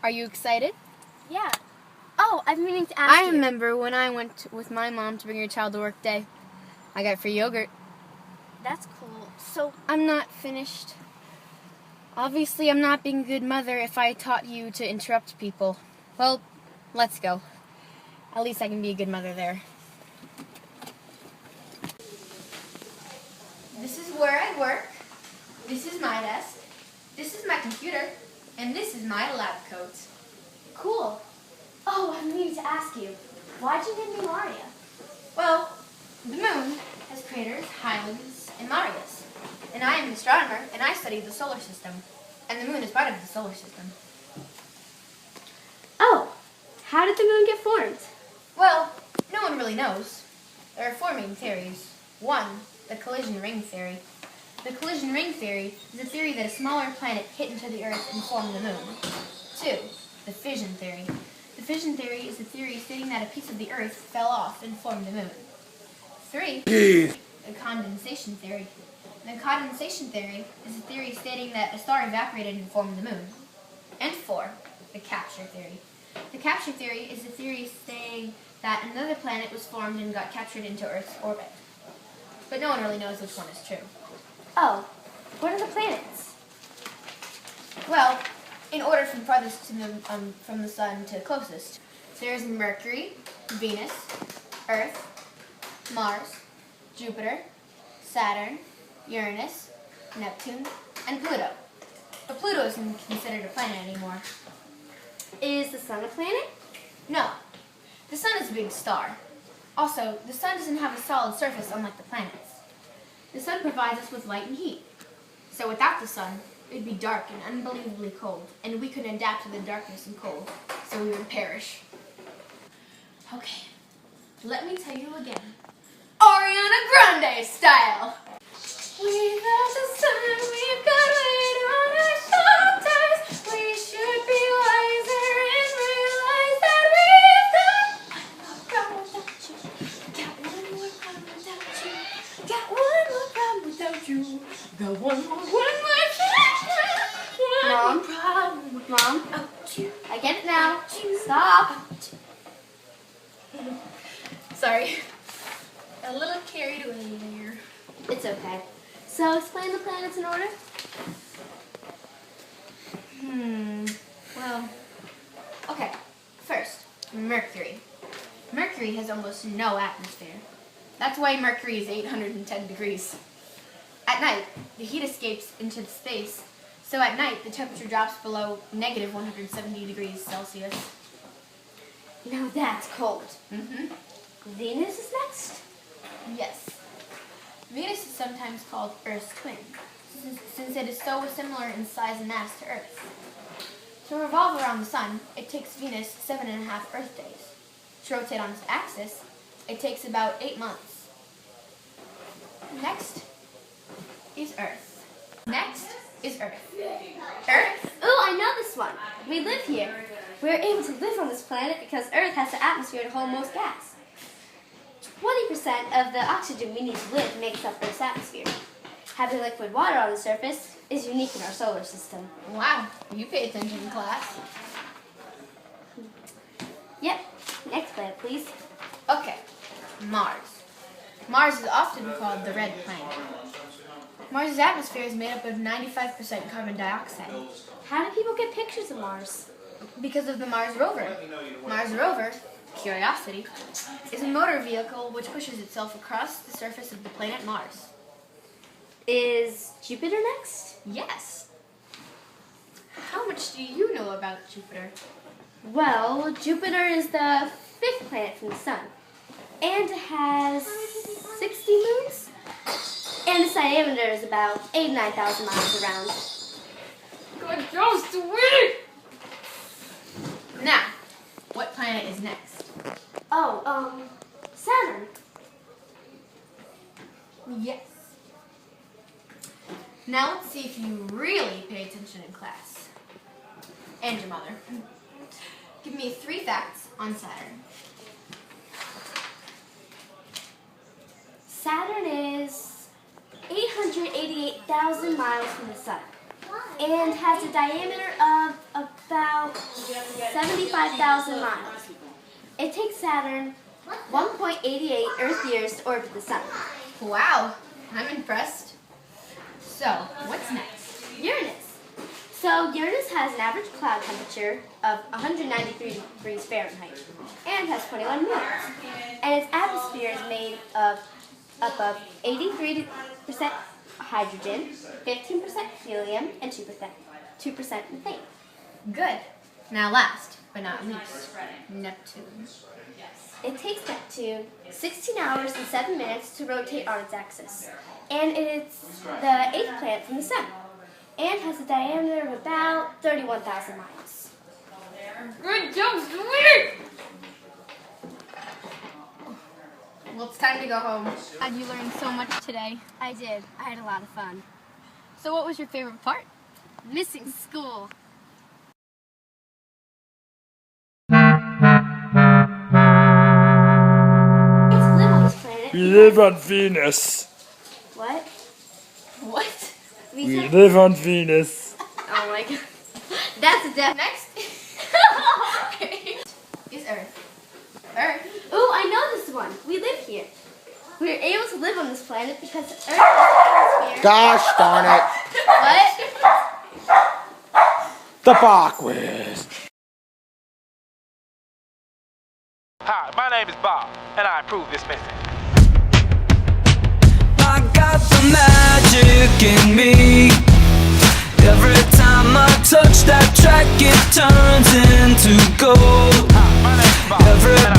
Are you excited? Yeah. Oh, I've been meaning to ask you. I remember when I went with my mom to bring your child to work day. I got free yogurt. That's cool. So, I'm not finished. Obviously, I'm not being a good mother if I taught you to interrupt people. Well, let's go. At least I can be a good mother there. This is where I work. This is my desk. This is my computer. And this is my lab coat. cool. Oh, I've been meaning to ask you. Why'd you name me Maria? Well, the moon has craters, Hylas, and Marias. And I am an astronomer, and I study the solar system. And the moon is part of the solar system. Oh, how did the moon get formed? Well, no one really knows. There are four main theories. One, the collision ring theory. The collision ring theory is a theory that a smaller planet hit into the Earth and formed the moon. Two, the fission theory. The fission theory is a theory stating that a piece of the Earth fell off and formed the moon. Three, the condensation theory. The condensation theory is a theory stating that a star evaporated and formed the moon. And four, the capture theory. The capture theory is a theory saying that another planet was formed and got captured into Earth's orbit. But no one really knows which one is true. Oh, what are the planets? Well, in order from farthest to from the sun to closest, there's Mercury, Venus, Earth, Mars, Jupiter, Saturn, Uranus, Neptune, and Pluto. But Pluto isn't considered a planet anymore. Is the sun a planet? No, the sun is a big star. Also, the sun doesn't have a solid surface unlike the planets. The sun provides us with light and heat. So without the sun, it would be dark and unbelievably cold, and we couldn't adapt to the darkness and cold, so we would perish. Okay, let me tell you again. Ariana Grande style! Without the sun, we've got weight on our shoulders. We should be wiser and realize that we've got one more problem without you. Got one more problem without you. Got one more problem without you. I get it now. Stop. Sorry. A little carried away there. It's okay. So, explain the planets in order. Well, okay. First, Mercury. Mercury has almost no atmosphere. That's why Mercury is 810 degrees. At night, the heat escapes into space, so at night the temperature drops below negative 170 degrees Celsius. Now that's cold. Mm-hmm. Venus is next? Yes. Venus is sometimes called Earth's twin, since it is so similar in size and mass to Earth. To revolve around the sun, it takes Venus 7.5 Earth days. To rotate on its axis, it takes about 8 months. Next is Earth. Earth? Oh, I know this one. We live here. We're able to live on this planet because Earth has the atmosphere to hold most gas. 20% of the oxygen we need to live makes up Earth's atmosphere. Having liquid water on the surface is unique in our solar system. Wow, you pay attention in class. Yep. Next planet, please. Okay, Mars. Mars is often called the red planet. Mars' atmosphere is made up of 95% carbon dioxide. How do people get pictures of Mars? Because of the Mars rover. Mars rover, Curiosity, is a motor vehicle which pushes itself across the surface of the planet Mars. Is Jupiter next? Yes. How much do you know about Jupiter? Well, Jupiter is the 5th planet from the Sun. And it has 60 moons. And its diameter is about 89,000 miles around. Good job, sweetie! Now, what planet is next? Oh, Saturn. Yes. Now let's see if you really pay attention in class. And your mother. Give me 3 facts on Saturn. Saturn is 888,000 miles from the Sun. and has a diameter of about 75,000 miles. It takes Saturn 1.88 Earth years to orbit the Sun. Wow, I'm impressed. So, what's next? Uranus. So Uranus has an average cloud temperature of 193 degrees Fahrenheit and has 21 moons. And its atmosphere is made of above 83% hydrogen, 15% helium, and 2% methane. Good. Now last, but not least, Neptune. It takes Neptune 16 hours and 7 minutes to rotate on its axis. And it's the 8th planet from the Sun. And has a diameter of about 31,000 miles. Good job, sweet! Well, it's time to go home. Had you learned so much today? I did. I had a lot of fun. So what was your favorite part? Missing school. Live on this planet. We live on Venus. What? What? We live on Venus. Oh my god. That's a death. Next is Earth. Earth. Ooh, I know this one. We live here. We are able to live on this planet because Earth has an atmosphere. Gosh darn it. What? The Bach quiz. Hi, my name is Bob, and I approve this message. I got the magic in me. Every time I touch that track, it turns into gold. Hi, my name is Bob, Every and I